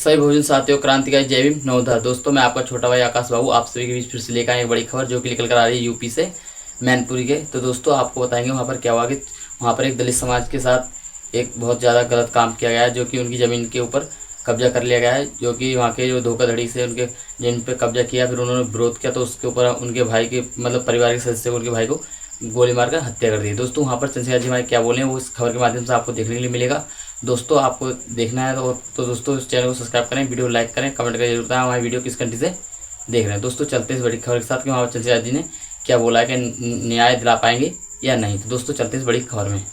सभी भोजन साथियों, क्रांतिकारी जय भीम नवोदय। दोस्तों मैं आपका छोटा भाई आकाश बाबू आप सभी के बीच फिर से लेकर आए एक बड़ी खबर जो कि निकल कर आ रही है यूपी से मैनपुरी के। तो दोस्तों आपको बताएंगे वहाँ पर क्या हुआ कि वहाँ पर एक दलित समाज के साथ एक बहुत ज़्यादा गलत काम किया गया है, जो कि उनकी ज़मीन के ऊपर कब्जा कर लिया गया है। जो कि वहाँ के जो धोखाधड़ी से उनके जिन पर कब्जा किया, फिर उन्होंने विरोध किया तो उसके ऊपर उनके भाई के मतलब परिवार के सदस्य को उनके भाई को गोली मारकर हत्या कर दी। दोस्तों वहाँ पर चंद्रशेखर जी हमारे क्या बोले वो इस खबर के माध्यम से आपको देखने के लिए मिलेगा। दोस्तों आपको देखना है तो दोस्तों इस चैनल को सब्सक्राइब करें, वीडियो लाइक करें, कमेंट करके जरूर बताएं हमारी वीडियो किस कंट्री से देख रहे हैं। दोस्तों चलते इस बड़ी खबर के साथ कि वहाँ पर चंद्रशेखर जी ने क्या बोला है कि न्याय दिला पाएंगे या नहीं। तो दोस्तों चलते इस बड़ी खबर में।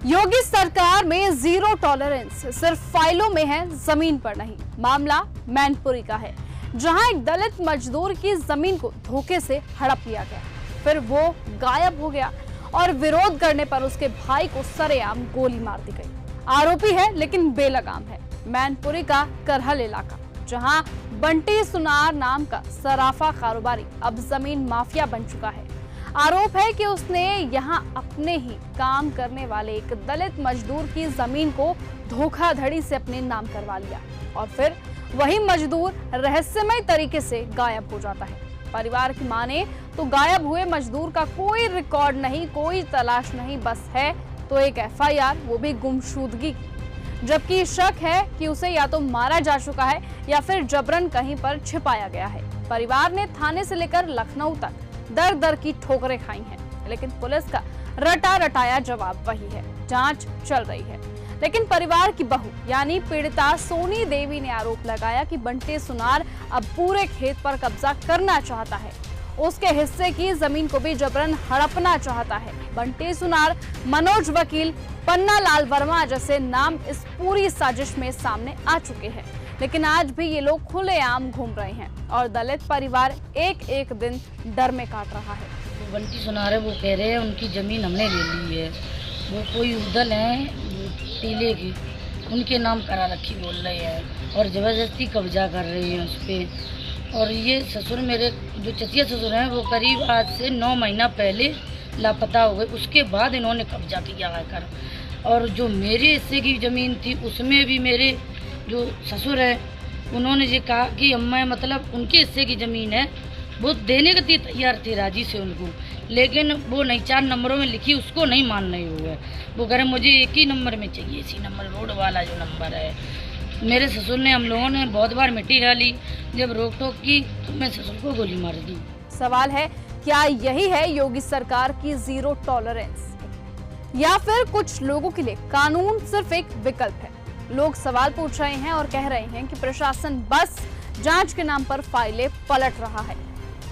योगी सरकार में जीरो टॉलरेंस सिर्फ फाइलों में है, जमीन पर नहीं। मामला मैनपुरी का है, जहां एक दलित मजदूर की जमीन को धोखे से हड़प लिया गया, फिर वो गायब हो गया और विरोध करने पर उसके भाई को सरेआम गोली मार दी गई। आरोपी है लेकिन बेलगाम है। मैनपुरी का करहल इलाका, जहां बंटी सुनार नाम का सराफा कारोबारी अब जमीन माफिया बन चुका है। आरोप है कि उसने यहां अपने ही काम करने वाले एक दलित मजदूर की जमीन को धोखाधड़ी से अपने नाम करवा लिया और फिर वही मजदूर रहस्यमय तरीके से गायब हो जाता है। परिवार की माने तो गायब हुए मजदूर का कोई रिकॉर्ड नहीं, कोई तलाश नहीं, बस है तो एक एफआईआर, वो भी गुमशुदगी की। जबकि शक है कि उसे या तो मारा जा चुका है या फिर जबरन कहीं पर छिपाया गया है। परिवार ने थाने से लेकर लखनऊ तक दर दर की ठोकरें खाई हैं, लेकिन पुलिस का रटा रटाया जवाब वही है। जांच चल रही है, लेकिन परिवार की बहू यानी पीड़िता सोनी देवी ने आरोप लगाया कि बंटी सुनार अब पूरे खेत पर कब्जा करना चाहता है, उसके हिस्से की जमीन को भी जबरन हड़पना चाहता है। बंटी सुनार, मनोज वकील, पन्ना लाल वर्मा जैसे नाम इस पूरी साजिश में सामने आ चुके हैं, लेकिन आज भी ये लोग खुलेआम घूम रहे हैं और दलित परिवार एक एक दिन डर में काट रहा है। तो बंटी सुनार है, वो कह रहे हैं उनकी जमीन हमने ले ली है, वो कोई उदल है टीले की, उनके नाम करा रखी बोल रहे हैं और ज़बरदस्ती कब्जा कर रहे हैं उस पर। और ये ससुर मेरे जो चचिया ससुर हैं वो करीब आज से 9 महीना पहले लापता हो गए, उसके बाद इन्होंने कब्जा किया आकर। और जो मेरे हिस्से की ज़मीन थी उसमें भी मेरे जो ससुर है उन्होंने ये कहा कि अम्मा मतलब उनके हिस्से की ज़मीन है, वो देने के लिए तैयार थे राजी से उनको, लेकिन वो नहीं 4 नंबरों में लिखी, उसको नहीं मान रहे हुए। वो कह रहे मुझे एक ही नंबर में चाहिए, इसी नंबर रोड वाला जो नंबर है। मेरे ससुर ने, हम लोगों ने बहुत बार मिट्टी डाली, जब रोक टोक की तो मैं ससुर को गोली मार दी। सवाल है, क्या यही है योगी सरकार की जीरो टॉलरेंस, या फिर कुछ लोगों के लिए कानून सिर्फ एक विकल्प है? लोग सवाल पूछ रहे हैं और कह रहे हैं कि प्रशासन बस जांच के नाम पर फाइलें पलट रहा है।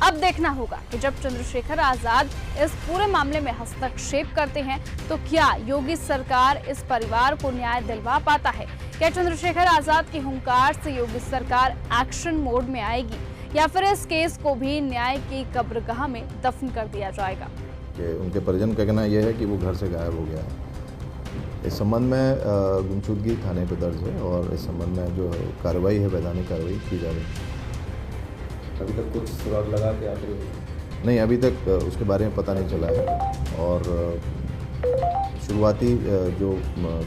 अब देखना होगा कि जब चंद्रशेखर आजाद इस पूरे मामले में हस्तक्षेप करते हैं तो क्या योगी सरकार इस परिवार को न्याय दिलवा पाता है? क्या चंद्रशेखर आजाद की हुंकार से योगी सरकार एक्शन मोड में आएगी या फिर इस केस को भी न्याय की कब्रगाह में दफन कर दिया जाएगा? उनके परिजन का कहना यह है कि वो घर से गायब हो गया है। इस संबंध में गुमशुदगी थाने पर दर्ज है और इस संबंध में जो कार्रवाई है, वैधानिक कार्रवाई की जा रही है। अभी तक कुछ सुराग लगा के आखिर नहीं, अभी तक उसके बारे में पता नहीं चला है और शुरुआती जो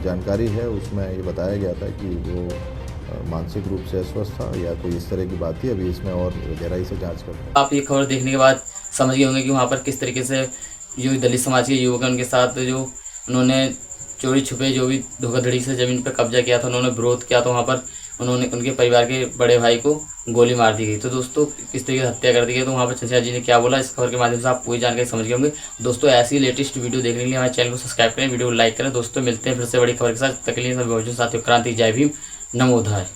जानकारी है उसमें ये बताया गया था कि वो मानसिक रूप से अस्वस्थ था या कोई इस तरह की बात थी। अभी इसमें और गहराई से जांच करते हैं। आप ये खबर देखने के बाद समझ गए होंगे कि वहाँ पर किस तरीके से जो दलित समाज के युवक हैं उनके साथ जो उन्होंने चोरी छुपे जो भी धोखाधड़ी से ज़मीन पर कब्जा किया था, उन्होंने विरोध किया तो वहाँ पर उन्होंने उनके परिवार के बड़े भाई को गोली मार दी गई। तो दोस्तों किस तरीके से हत्या कर दी गई, तो वहाँ पर चंद्रशेखर जी ने क्या बोला, इस खबर के माध्यम से आप पूरी जानकारी समझ गए होंगे। दोस्तों ऐसी लेटेस्ट वीडियो देखने के लिए हमारे चैनल को सब्सक्राइब करें, वीडियो को लाइक करें। दोस्तों मिलते हैं फिर से बड़ी खबर के साथ। तक के लिए सभी भोजन साथियों, क्रांति जय भीम नवोदय।